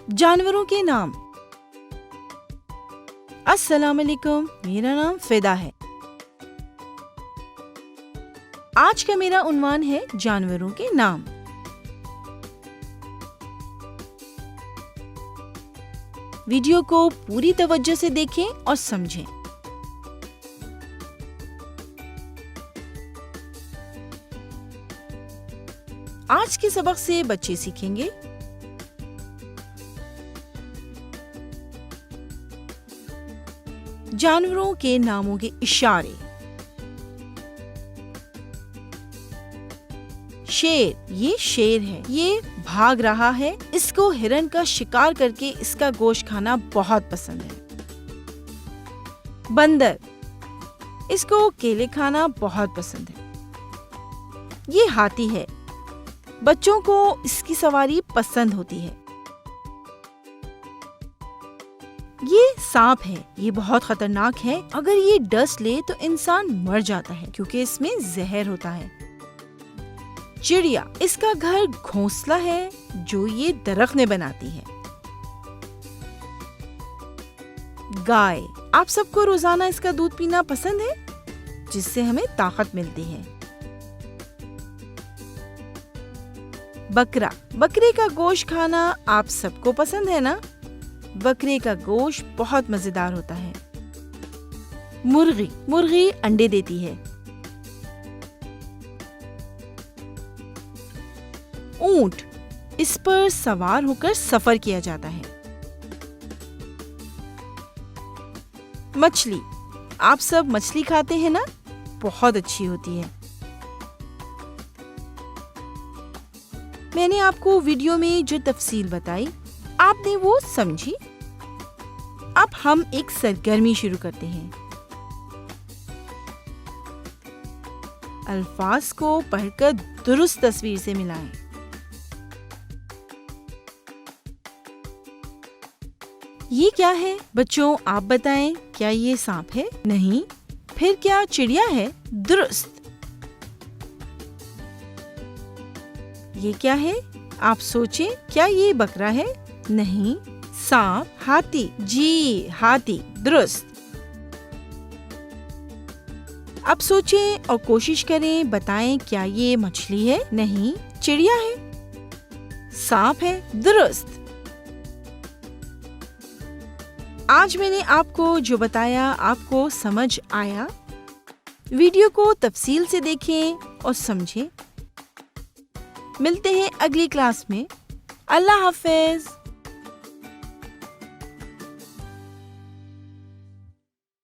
जानवरों के नाम। अस्सलाम वालेकुम, मेरा नाम फिदा है। आज का मेरा उन्वान है जानवरों के नाम। वीडियो को पूरी तवज्जो से देखें और समझें। आज के सबक से बच्चे सीखेंगे जानवरों के नामों के इशारे। शेर, ये शेर है, ये भाग रहा है। इसको हिरन का शिकार करके इसका गोश्त खाना बहुत पसंद है। बंदर, इसको केले खाना बहुत पसंद है। ये हाथी है, बच्चों को इसकी सवारी पसंद होती है। ये सांप है, ये बहुत खतरनाक है। अगर ये डस ले तो इंसान मर जाता है क्योंकि इसमें जहर होता है। चिड़िया, इसका घर घोंसला है जो ये दरख्त में बनाती है। गाय, आप सबको रोजाना इसका दूध पीना पसंद है जिससे हमें ताकत मिलती है। बकरा, बकरे का गोश्त खाना आप सबको पसंद है ना? बकरे का गोश्त बहुत मजेदार होता है। मुर्गी, मुर्गी अंडे देती है। ऊंट, इस पर सवार होकर सफर किया जाता है। मछली, आप सब मछली खाते हैं ना? बहुत अच्छी होती है। मैंने आपको वीडियो में जो तफसील बताई आपने वो समझी। अब हम एक सरगर्मी शुरू करते हैं। अल्फाज को पढ़कर दुरुस्त तस्वीर से मिलाएं। ये क्या है बच्चों, आप बताएं। क्या ये सांप है? नहीं। फिर क्या चिड़िया है? दुरुस्त। ये क्या है? आप सोचें। क्या ये बकरा है? नहीं। सांप। हाथी? जी, हाथी, दुरुस्त। अब सोचें और कोशिश करें, बताएं क्या ये मछली है? नहीं। चिड़िया है? सांप है? दुरुस्त। आज मैंने आपको जो बताया आपको समझ आया? वीडियो को तफसील से देखें और समझें। मिलते हैं अगली क्लास में। अल्लाह हाफिज।